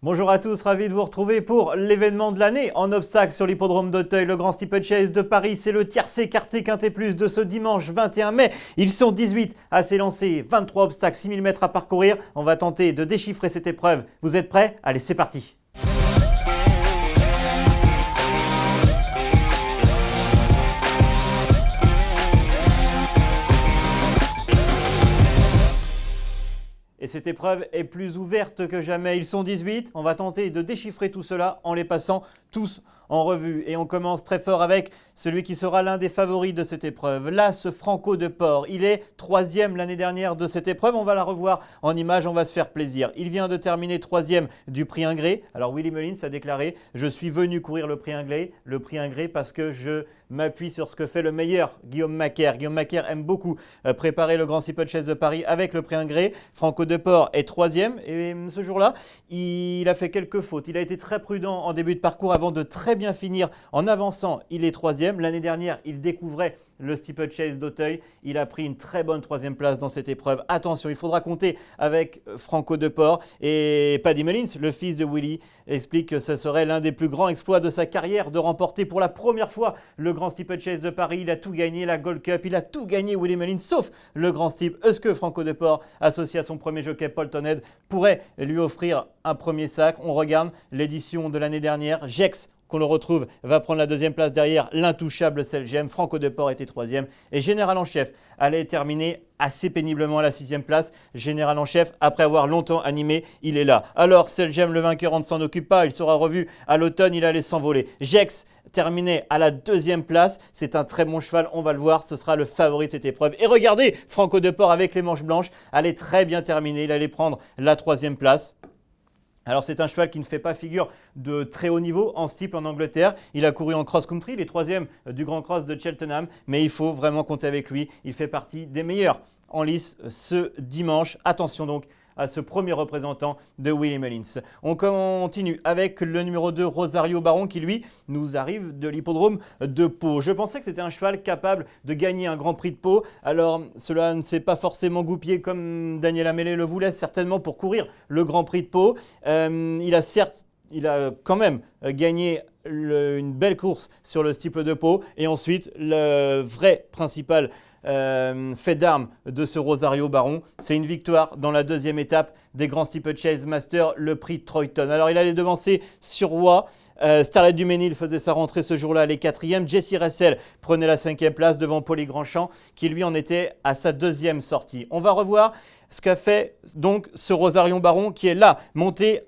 Bonjour à tous, ravi de vous retrouver pour l'événement de l'année en obstacle sur l'hippodrome d'Auteuil. Le Grand Steeplechase de Paris, c'est le tiercé quarté quinté plus de ce dimanche 21 mai. Ils sont 18 à s'élancer, 23 obstacles, 6000 mètres à parcourir. On va tenter de déchiffrer cette épreuve. Vous êtes prêts? Allez, c'est parti! Et cette épreuve est plus ouverte que jamais. Ils sont 18. On va tenter de déchiffrer tout cela en les passant tous en revue. Et on commence très fort avec celui qui sera l'un des favoris de cette épreuve. L'As Franco de Port. Il est 3e l'année dernière de cette épreuve. On va la revoir en image, on va se faire plaisir. Il vient de terminer 3e du prix Ingré. Alors Willy Mullins a déclaré « Je suis venu courir le prix Ingré parce que je m'appuie sur ce que fait le meilleur Guillaume Macaire. Guillaume Macaire aime beaucoup préparer le Grand Steeplechase de Paris avec le prix Ingré. Franco de Port est 3e et ce jour-là, il a fait quelques fautes. Il a été très prudent en début de parcours avant de très bien finir en avançant. Il est 3e. L'année dernière, il découvrait le Steeplechase d'Auteuil. Il a pris une très bonne 3e place dans cette épreuve. Attention, il faudra compter avec Franco de Port. Et Paddy Mullins, le fils de Willy, explique que ce serait l'un des plus grands exploits de sa carrière de remporter pour la première fois le Grand Steeplechase de Paris. Il a tout gagné, la Gold Cup, il a tout gagné, Willy Mullins, sauf le Grand Steep. Est-ce que Franco de Port, associé à son premier jockey Paul Toned, pourrait lui offrir un premier sac? On regarde l'édition de l'année dernière. Gex, qu'on le retrouve, va prendre la 2e place derrière l'intouchable Selgem. Franco de Port était 3e. Et Général en chef allait terminer assez péniblement à la 6e place. Général en chef, après avoir longtemps animé, il est là. Alors Selgem, le vainqueur, on ne s'en occupe pas. Il sera revu à l'automne, il allait s'envoler. Gex terminé à la 2e place. C'est un très bon cheval, on va le voir. Ce sera le favori de cette épreuve. Et regardez, Franco de Port avec les manches blanches allait très bien terminer. Il allait prendre la 3e place. Alors c'est un cheval qui ne fait pas figure de très haut niveau en steeple en Angleterre. Il a couru en cross-country, il est 3e du Grand Cross de Cheltenham, mais il faut vraiment compter avec lui. Il fait partie des meilleurs en lice ce dimanche. Attention donc à ce premier représentant de Willy Mullins. On continue avec le numéro 2, Rosario Baron, qui lui nous arrive de l'hippodrome de Pau. Je pensais que c'était un cheval capable de gagner un Grand Prix de Pau. Alors cela ne s'est pas forcément goupillé comme Daniel Amélé le voulait, certainement pour courir le Grand Prix de Pau. Il a quand même gagné une belle course sur le steeple de Pau. Et ensuite, le vrai principal fait d'armes de ce Rosario Baron, c'est une victoire dans la 2e étape des Grands Steeplechase Masters, le prix Troyton. Alors il allait devancer sur Roy. Starlet du Mesnil faisait sa rentrée ce jour-là, les 4e. Jesse Russell prenait la 5e place devant Paulie Grandchamp, qui lui en était à sa 2e sortie. On va revoir ce qu'a fait donc ce Rosario Baron qui est là, monté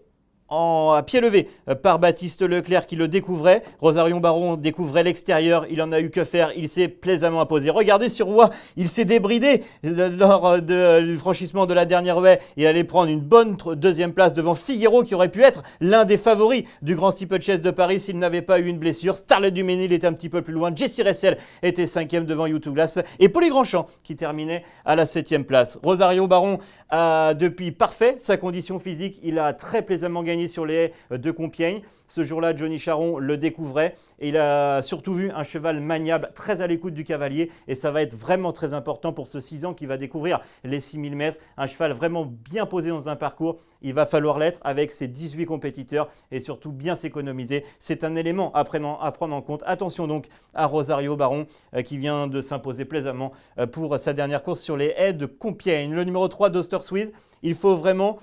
à pied levé par Baptiste Leclerc qui le découvrait. Rosario Baron découvrait l'extérieur, il en a eu que faire, il s'est plaisamment imposé. Regardez sur Roy, il s'est débridé lors du franchissement de la dernière haie. Il allait prendre une bonne 2e place devant Figueroa qui aurait pu être l'un des favoris du Grand Steeplechase de Paris s'il n'avait pas eu une blessure. Starlet du Mesnil était un petit peu plus loin. Jesse Russell était 5e devant U2 Glass et Paulie Grandchamp qui terminait à la 7e place. Rosario Baron a depuis parfait sa condition physique, il a très plaisamment gagné sur les haies de Compiègne. Ce jour-là, Johnny Charon le découvrait et il a surtout vu un cheval maniable, très à l'écoute du cavalier et ça va être vraiment très important pour ce 6 ans qui va découvrir les 6000 mètres. Un cheval vraiment bien posé dans un parcours. Il va falloir l'être avec ses 18 compétiteurs et surtout bien s'économiser. C'est un élément à prendre en compte. Attention donc à Rosario Baron qui vient de s'imposer plaisamment pour sa dernière course sur les haies de Compiègne. Le numéro 3, Dr. Squeeze. Il faut vraiment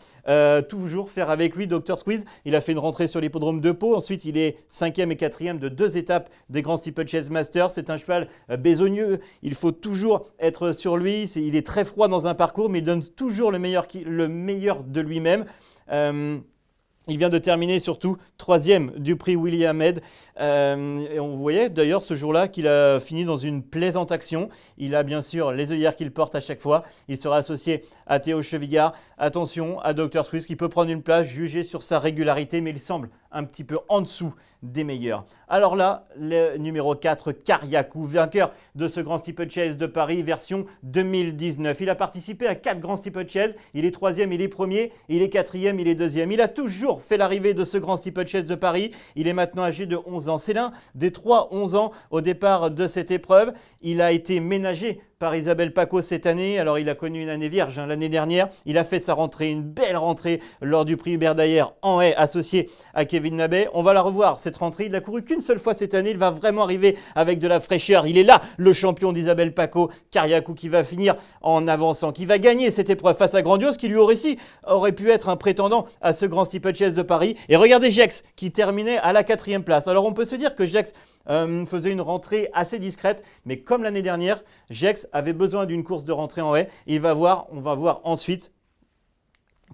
toujours faire avec lui Dr. Squeeze. Il a fait une rentrée sur l'hippodrome de Pau. Ensuite, il est 5e et 4e de 2 étapes des Grands Steeplechase Masters. C'est un cheval besogneux. Il faut toujours être sur lui. Il est très froid dans un parcours, mais il donne toujours le meilleur de lui-même. Il vient de terminer surtout 3e du prix Willy Ahmed. Et on voyait d'ailleurs ce jour-là qu'il a fini dans une plaisante action. Il a bien sûr les œillères qu'il porte à chaque fois. Il sera associé à Théo Chevillard. Attention à Dr. Squeeze qui peut prendre une place jugée sur sa régularité, mais il semble un petit peu en dessous des meilleurs. Alors là, le numéro 4, Kariakou, vainqueur de ce Grand Steeplechase de Paris, version 2019. Il a participé à 4 Grands Steeplechase. Il est 3e, il est 1er, il est 4e, il est 2e. Il a toujours fait l'arrivée de ce Grand Steeplechase de Paris. Il est maintenant âgé de 11 ans. C'est l'un des 3 11 ans au départ de cette épreuve. Il a été ménagé par Isabelle Paco cette année. Alors il a connu une année vierge l'année dernière. Il a fait sa rentrée, une belle rentrée lors du prix Hubert Dayer en haie associé à Kevin Nabet. On va la revoir cette rentrée. Il n'a couru qu'une seule fois cette année. Il va vraiment arriver avec de la fraîcheur. Il est là, le champion d'Isabelle Paco, Kariakou, qui va finir en avançant, qui va gagner cette épreuve face à Grandiose, qui lui aurait pu être un prétendant à ce Grand Steeplechase de Paris. Et regardez Gex qui terminait à la 4e place. Alors on peut se dire que Gex faisait une rentrée assez discrète, mais comme l'année dernière, Gex avait besoin d'une course de rentrée en haie. Et on va voir ensuite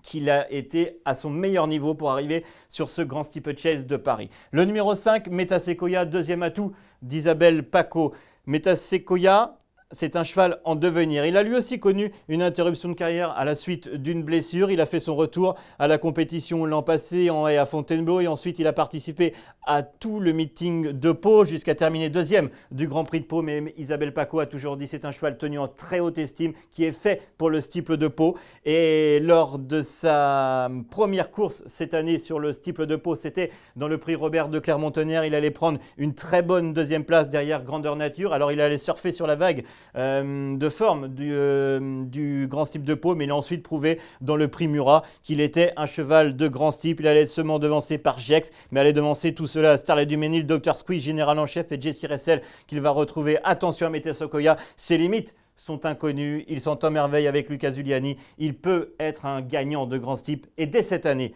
qu'il a été à son meilleur niveau pour arriver sur ce Grand Steeplechase de Paris. Le numéro 5, Metasequoia, deuxième atout d'Isabelle Paco. Metasequoia, c'est un cheval en devenir. Il a lui aussi connu une interruption de carrière à la suite d'une blessure. Il a fait son retour à la compétition l'an passé en haie à Fontainebleau et ensuite il a participé à tout le meeting de Pau jusqu'à terminer deuxième du Grand Prix de Pau. Mais Isabelle Paco a toujours dit c'est un cheval tenu en très haute estime qui est fait pour le steeple de Pau. Et lors de sa première course cette année sur le steeple de Pau, c'était dans le prix Robert de Clermont-Tonnerre. Il allait prendre une très bonne deuxième place derrière Grandeur Nature. Alors il allait surfer sur la vague de forme du Grand Steeple de Pau, mais il a ensuite prouvé dans le prix Murat qu'il était un cheval de grand steeple. Il allait être seulement devancé par Gex, mais allait devancer tout cela Starlet du Ménil, Dr Squeeze, général en chef, et Jessie Ressel qu'il va retrouver. Attention à Metasequoia, ses limites sont inconnues. Il s'entend merveille avec Lucas Zuliani. Il peut être un gagnant de grand steeple et dès cette année.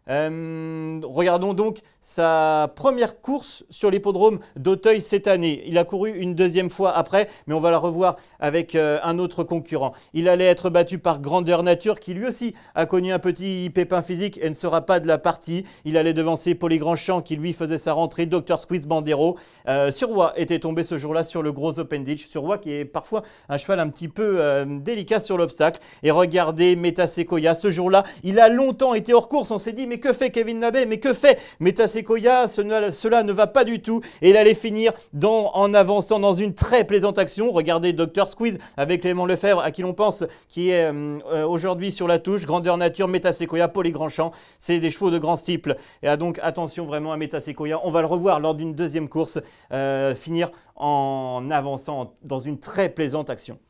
Regardons donc sa première course sur l'hippodrome d'Auteuil cette année. Il a couru une deuxième fois après, mais on va la revoir avec un autre concurrent. Il allait être battu par Grandeur Nature, qui lui aussi a connu un petit pépin physique et ne sera pas de la partie. Il allait devancer Paulie Grandchamp, qui lui faisait sa rentrée, Dr Squeeze Bandero. Surroy était tombé ce jour-là sur le gros Open Ditch. Surroy qui est parfois un cheval un petit peu délicat sur l'obstacle. Et regardez Metasequoia, ce jour-là, il a longtemps été hors course. On s'est dit, mais que fait Kevin Nabet? Mais que fait Metasequoia? Cela ne va pas du tout. Et il allait finir en avançant dans une très plaisante action. Regardez Dr Squeeze avec Clément Lefebvre, à qui l'on pense, qui est aujourd'hui sur la touche. Grandeur Nature, Metasequoia, Paulie Grandchamp. C'est des chevaux de grand steeple. Et donc attention vraiment à Metasequoia. On va le revoir lors d'une deuxième course, finir en avançant dans une très plaisante action.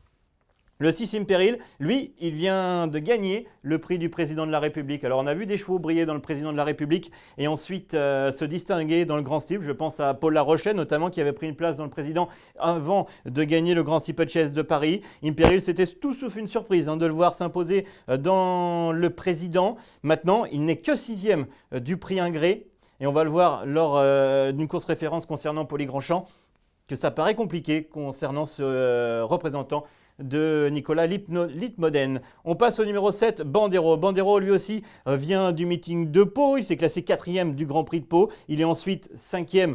Le 6 Impéril, lui, il vient de gagner le prix du président de la République. Alors on a vu des chevaux briller dans le président de la République et ensuite se distinguer dans le grand steeple. Je pense à Paul Larochet notamment, qui avait pris une place dans le président avant de gagner le Grand Steeplechase de Paris. Impéril, c'était tout sauf une surprise de le voir s'imposer dans le président. Maintenant, il n'est que 6e du prix Ingré et on va le voir lors d'une course référence concernant Paulie Grandchamp, que ça paraît compliqué concernant ce représentant de Nicolas Littmoden. On passe au numéro 7, Bandero. Bandero, lui aussi, vient du meeting de Pau. Il s'est classé 4e du Grand Prix de Pau. Il est ensuite 5e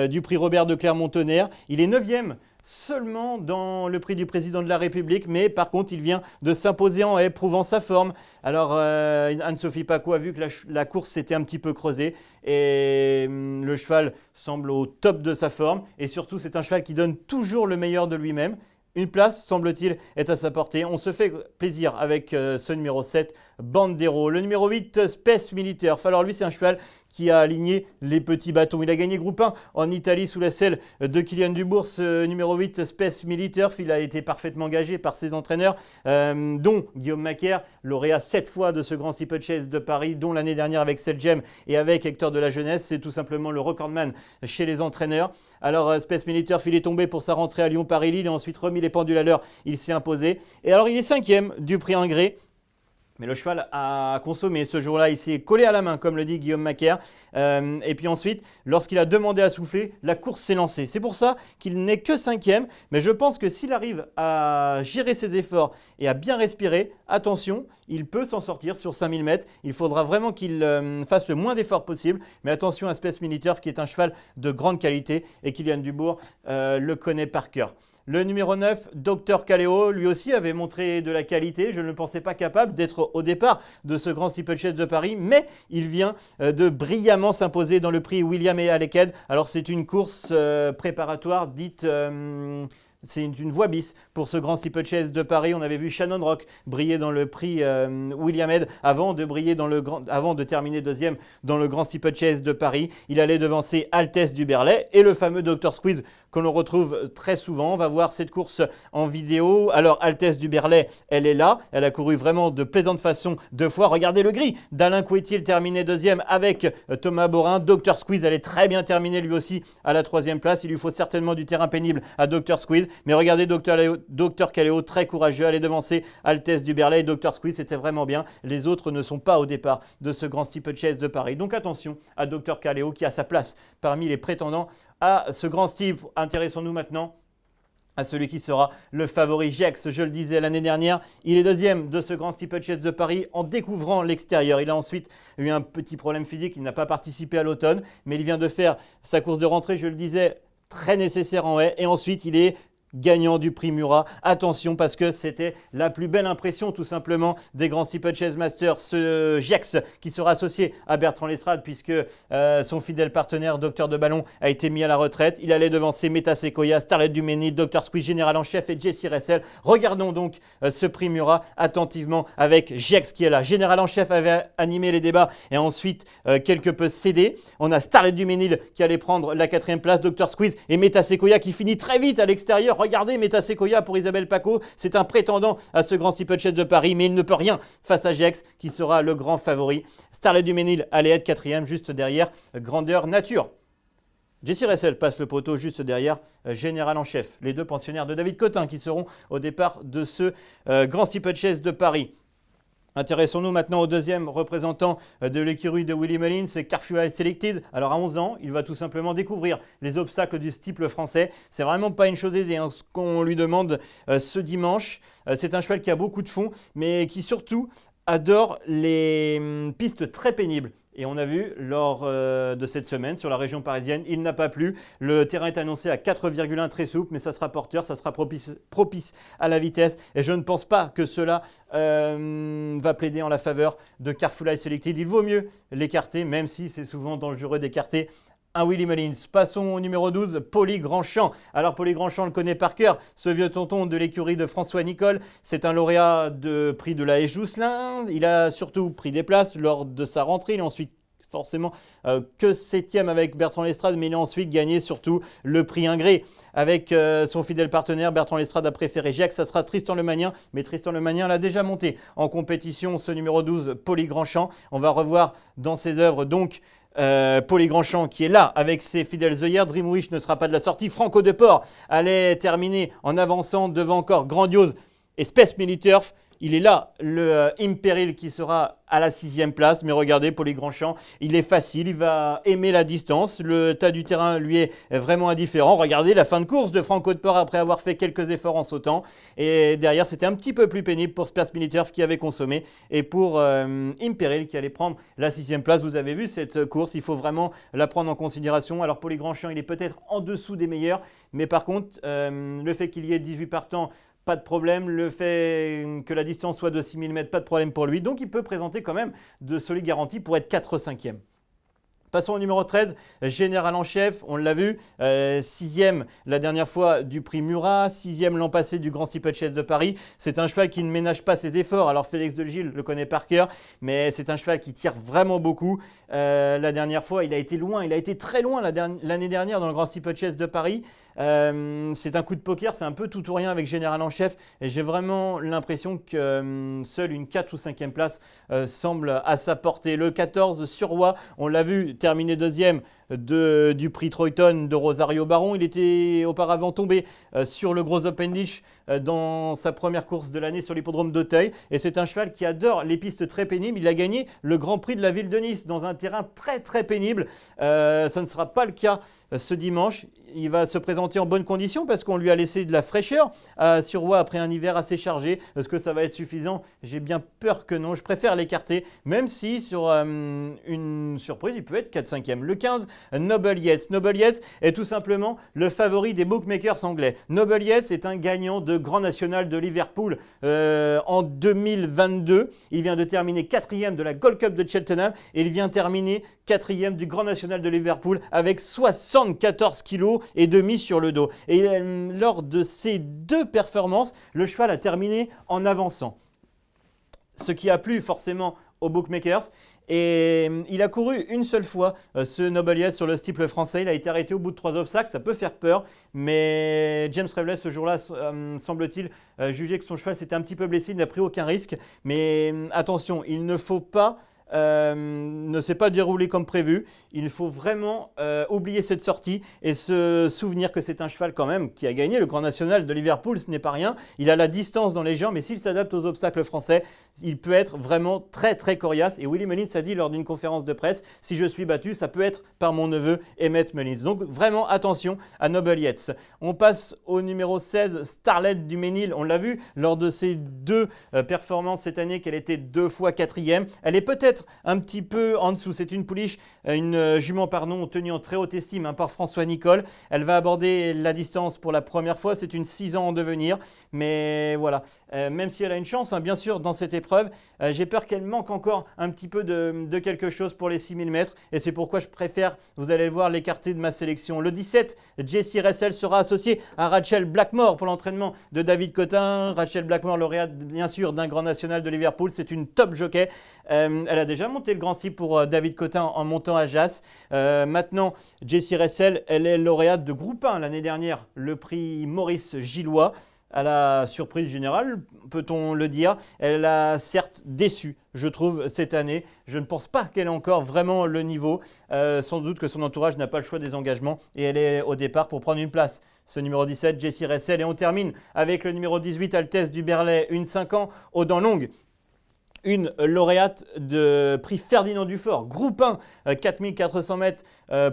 du prix Robert de Clermont-Tonnerre. Il est 9e seulement dans le prix du président de la République, mais par contre, il vient de s'imposer en haie, prouvant sa forme. Alors, Anne-Sophie Paco a vu que la course s'était un petit peu creusée et le cheval semble au top de sa forme. Et surtout, c'est un cheval qui donne toujours le meilleur de lui-même. Une place, semble-t-il, est à sa portée. On se fait plaisir avec ce numéro 7, Bandero. Le numéro 8, Space Militaire. Alors lui, c'est un cheval qui a aligné les petits bâtons. Il a gagné groupe 1 en Italie sous la selle de Kylian Dubourg. Ce numéro 8, Space Militaire, il a été parfaitement engagé par ses entraîneurs, dont Guillaume Macaire, lauréat 7 fois de ce Grand Steeplechase de Paris, dont l'année dernière avec Selgem et avec Hector de la Jeunesse. C'est tout simplement le recordman chez les entraîneurs. Alors Space Militaire, il est tombé pour sa rentrée à Lyon-Paris-Lille et ensuite remis les pendules à l'heure. Il s'est imposé. Et alors il est 5e du prix Ingré. Mais le cheval a consommé ce jour-là, il s'est collé à la main, comme le dit Guillaume Macaire. Et puis ensuite, lorsqu'il a demandé à souffler, la course s'est lancée. C'est pour ça qu'il n'est que 5e, mais je pense que s'il arrive à gérer ses efforts et à bien respirer, attention, il peut s'en sortir sur 5000 mètres. Il faudra vraiment qu'il fasse le moins d'efforts possible. Mais attention à Space Militaire, qui est un cheval de grande qualité, et Kylian Dubourg le connaît par cœur. Le numéro 9, Dr Kaleo, lui aussi avait montré de la qualité. Je ne le pensais pas capable d'être au départ de ce Grand Steeplechase de Paris, mais il vient de brillamment s'imposer dans le prix William et Aleked. Alors c'est une course préparatoire dite c'est une voie bis pour ce grand steeplechase de Paris. On avait vu Shannon Rock briller dans le prix William Head avant de terminer deuxième dans le grand steeplechase de Paris. Il allait devancer Altesse du Berlay et le fameux Dr Squeeze que l'on retrouve très souvent. On va voir cette course en vidéo. Alors Altesse du Berlay, elle est là. Elle a couru vraiment de plaisante façon 2 fois. Regardez le gris d'Alain Couetier terminé deuxième avec Thomas Borin. Dr Squeeze allait très bien terminer lui aussi à la 3e place. Il lui faut certainement du terrain pénible à Dr Squeeze. Mais regardez Dr Kaléo, très courageux, allait devancer Altesse du Berlay. Dr Squeeze, c'était vraiment bien. Les autres ne sont pas au départ de ce grand steeplechase de Paris. Donc attention à Dr Kaléo qui a sa place parmi les prétendants à ce grand steeple. Intéressons-nous maintenant à celui qui sera le favori Gex. Je le disais l'année dernière, il est deuxième de ce grand steeplechase de Paris en découvrant l'extérieur. Il a ensuite eu un petit problème physique, il n'a pas participé à l'automne, mais il vient de faire sa course de rentrée, je le disais, très nécessaire en haie. Et ensuite, il est gagnant du prix Murat. Attention parce que c'était la plus belle impression tout simplement des grands steeplechase masters. Ce Gex qui sera associé à Bertrand Lestrade puisque son fidèle partenaire Docteur de Ballon a été mis à la retraite. Il allait devancer Meta Sequoia, Starlet Duménil, Dr Squeeze, Général en chef et Jessie Russell. Regardons donc ce prix Murat attentivement avec Gex qui est là. Général en chef avait animé les débats et ensuite quelque peu cédé. On a Starlet Duménil qui allait prendre la 4e place, Dr Squeeze et Meta Sequoia qui finit très vite à l'extérieur. Regardez Meta Sequoia pour Isabelle Paco, c'est un prétendant à ce grand steeplechase de Paris, mais il ne peut rien face à Gex qui sera le grand favori. Starlet Duménil allait être 4e juste derrière Grandeur Nature. Jessie Russell passe le poteau juste derrière Général en chef. Les 2 pensionnaires de David Cotin qui seront au départ de ce grand steeplechase de Paris. Intéressons-nous maintenant au deuxième représentant de l'écurie de Willie Mullins, c'est Carfuel Selected. Alors à 11 ans, il va tout simplement découvrir les obstacles du steeple français. C'est vraiment pas une chose aisée ce qu'on lui demande ce dimanche. C'est un cheval qui a beaucoup de fond, mais qui surtout adore les pistes très pénibles. Et on a vu lors de cette semaine sur la région parisienne, il n'a pas plu. Le terrain est annoncé à 4,1 très souple, mais ça sera porteur, ça sera propice à la vitesse. Et je ne pense pas que cela va plaider en la faveur de Carfuel Selected. Il vaut mieux l'écarter, même si c'est souvent dangereux d'écarter un Willie Mullins. Passons au numéro 12, Poli Grandchamp. Alors Poli Grandchamp le connaît par cœur, ce vieux tonton de l'écurie de François Nicole. C'est un lauréat de prix de la Haie-Jousselin. Il a surtout pris des places lors de sa rentrée. Il a ensuite forcément que 7e avec Bertrand Lestrade, mais il a ensuite gagné surtout le prix Ingré. Avec son fidèle partenaire, Bertrand Lestrade a préféré Gex, ça sera Tristan Lemagnien, mais Tristan Lemagnien l'a déjà monté en compétition, ce numéro 12, Poli Grandchamp. On va revoir dans ses œuvres donc Poli Grandchamp qui est là avec ses fidèles œillères. Dream Wish ne sera pas de la sortie. Franco de Port allait terminer en avançant devant encore Grandiose et Space Militurf. Il est là, le Imperil qui sera à la 6e place. Mais regardez, Poli Grandchamp, il est facile, il va aimer la distance. Le tas du terrain lui est vraiment indifférent. Regardez la fin de course de Franco de Port après avoir fait quelques efforts en sautant. Et derrière, c'était un petit peu plus pénible pour Space Militurf qui avait consommé. Et pour Imperil qui allait prendre la 6e place. Vous avez vu cette course, il faut vraiment la prendre en considération. Alors Poli Grandchamp, il est peut-être en dessous des meilleurs. Mais par contre, le fait qu'il y ait 18 partants, pas de problème. Le fait que la distance soit de 6000 mètres, pas de problème pour lui. Donc il peut présenter quand même de solides garanties pour être 4/5e. Passons au numéro 13, Général en chef, on l'a vu, 6e la dernière fois du prix Murat, 6e l'an passé du Grand Steeplechase de Paris. C'est un cheval qui ne ménage pas ses efforts. Alors Félix Delgile le connaît par cœur, mais c'est un cheval qui tire vraiment beaucoup. La dernière fois, il a été loin, il a été très loin l'année dernière dans le Grand Steeplechase de Paris. C'est un coup de poker, c'est un peu tout ou rien avec Général en chef. Et j'ai vraiment l'impression que seule une 4 ou 5e place semble à sa portée. Le 14 Surroi, on l'a vu, terminé 2e du prix Troyton de Rosario Baron. Il était auparavant tombé sur le gros Open Dish dans sa première course de l'année sur l'hippodrome d'Auteuil. Et c'est un cheval qui adore les pistes très pénibles. Il a gagné le Grand Prix de la ville de Nice dans un terrain très très pénible. Ça ne sera pas le cas ce dimanche. Il va se présenter en bonne condition parce qu'on lui a laissé de la fraîcheur à Surroi après un hiver assez chargé. Est-ce que ça va être suffisant? J'ai bien peur que non. Je préfère l'écarter, même si sur une surprise, il peut être 4/5e. Le 15, Noble Yates. Noble Yates est tout simplement le favori des bookmakers anglais. Noble Yates est un gagnant de Grand National de Liverpool en 2022. Il vient de terminer 4e de la Gold Cup de Cheltenham et il vient terminer 4e du Grand National de Liverpool avec 74 kg et demi sur le dos. Et lors de ces deux performances, le cheval a terminé en avançant. Ce qui a plu forcément aux bookmakers. Et il a couru une seule fois ce Noble Yates sur le steeple français. Il a été arrêté au bout de 3 obstacles. Ça peut faire peur. Mais James Revley, ce jour-là, semble-t-il, jugeait que son cheval s'était un petit peu blessé. Il n'a pris aucun risque. Mais attention, il ne faut pas ne s'est pas déroulé comme prévu. Il faut vraiment oublier cette sortie et se souvenir que c'est un cheval quand même qui a gagné le Grand National de Liverpool, ce n'est pas rien. Il a la distance dans les jambes et s'il s'adapte aux obstacles français, il peut être vraiment très très coriace. Et Willie Mullins a dit lors d'une conférence de presse, si je suis battu, ça peut être par mon neveu Emmett Mullins. Donc vraiment attention à Noble Yates. On passe au numéro 16, Starlet du Ménil. On l'a vu lors de ses deux performances cette année qu'elle était 2 fois 4e. Elle est peut-être un petit peu en dessous. C'est une pouliche, une jument tenue en très haute estime par François Nicole. Elle va aborder la distance pour la première fois. C'est une 6 ans en devenir. Mais voilà, même si elle a une chance, bien sûr, dans cette épreuve, j'ai peur qu'elle manque encore un petit peu de quelque chose pour les 6000 mètres. Et c'est pourquoi je préfère, vous allez le voir, l'écarter de ma sélection. Le 17, Jessie Russell sera associée à Rachel Blackmore pour l'entraînement de David Cotin. Rachel Blackmore, lauréate bien sûr d'un Grand National de Liverpool. C'est une top jockey. Elle a déjà monté le Grand Prix pour David Cotin en montant à Jas. Maintenant, Jessie Russell, elle est lauréate de Groupe 1 l'année dernière, le prix Maurice Gillois. À la surprise générale, peut-on le dire, elle a certes déçu, je trouve, cette année. Je ne pense pas qu'elle ait encore vraiment le niveau. Sans doute que son entourage n'a pas le choix des engagements et elle est au départ pour prendre une place. Ce numéro 17, Jessie Russell. Et on termine avec le numéro 18, Altesse du Berlay, une 5 ans, aux dents longues. Une lauréate de prix Ferdinand Dufort, groupe 1, 4400 mètres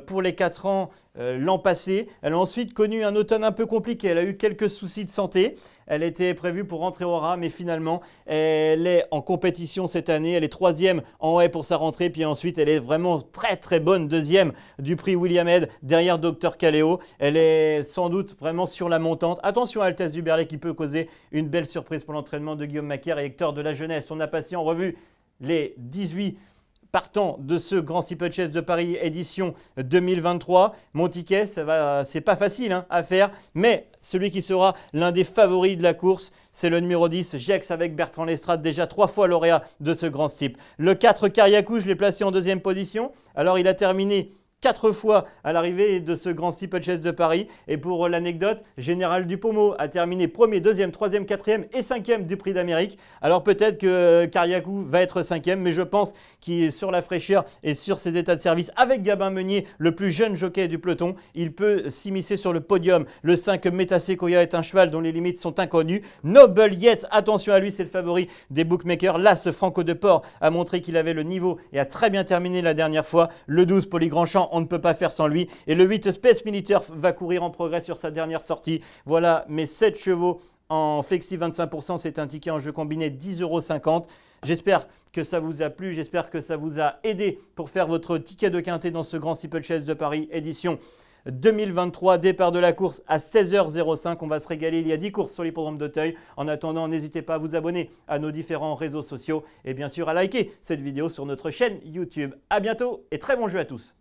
pour les 4 ans l'an passé. Elle a ensuite connu un automne un peu compliqué, elle a eu quelques soucis de santé. Elle était prévue pour rentrer au rat, mais finalement, elle est en compétition cette année. Elle est 3e en haie pour sa rentrée, puis ensuite, elle est vraiment très très bonne 2e du prix William Head, derrière Dr Caléo. Elle est sans doute vraiment sur la montante. Attention à Altesse du Berlay qui peut causer une belle surprise pour l'entraînement de Guillaume Macaire et Hector de la Jeunesse. On a passé en revue les 18 partants de ce Grand Steeple Chase de Paris édition 2023. Mon ticket, c'est pas facile à faire, mais celui qui sera l'un des favoris de la course, c'est le numéro 10, Gex avec Bertrand Lestrade, déjà 3 fois lauréat de ce Grand Steeple. Le 4, Kariakou, je l'ai placé en 2e position. Alors, il a terminé 4 fois à l'arrivée de ce Grand Steeple Chase de Paris. Et pour l'anecdote, Général Dupaumo a terminé 1er, 2e, 3e, 4e et 5e du prix d'Amérique. Alors peut-être que Kariakou va être 5e, mais je pense qu'il est sur la fraîcheur et sur ses états de service avec Gabin Meunier, le plus jeune jockey du peloton. Il peut s'immiscer sur le podium. Le 5, Metasequoia est un cheval dont les limites sont inconnues. Noble Yates, attention à lui, c'est le favori des bookmakers. Là, ce Franco de Port a montré qu'il avait le niveau et a très bien terminé la dernière fois. Le 12, Polygrandchamp, on ne peut pas faire sans lui. Et le 8, Space Militaire, va courir en progrès sur sa dernière sortie. Voilà mes 7 chevaux en flexi 25%. C'est un ticket en jeu combiné 10,50 €. J'espère que ça vous a plu. J'espère que ça vous a aidé pour faire votre ticket de quintet dans ce Grand Steeple Chase de Paris édition 2023, départ de la course à 16h05. On va se régaler. Il y a 10 courses sur l'hippodrome d'Auteuil. En attendant, n'hésitez pas à vous abonner à nos différents réseaux sociaux et bien sûr à liker cette vidéo sur notre chaîne YouTube. À bientôt et très bon jeu à tous.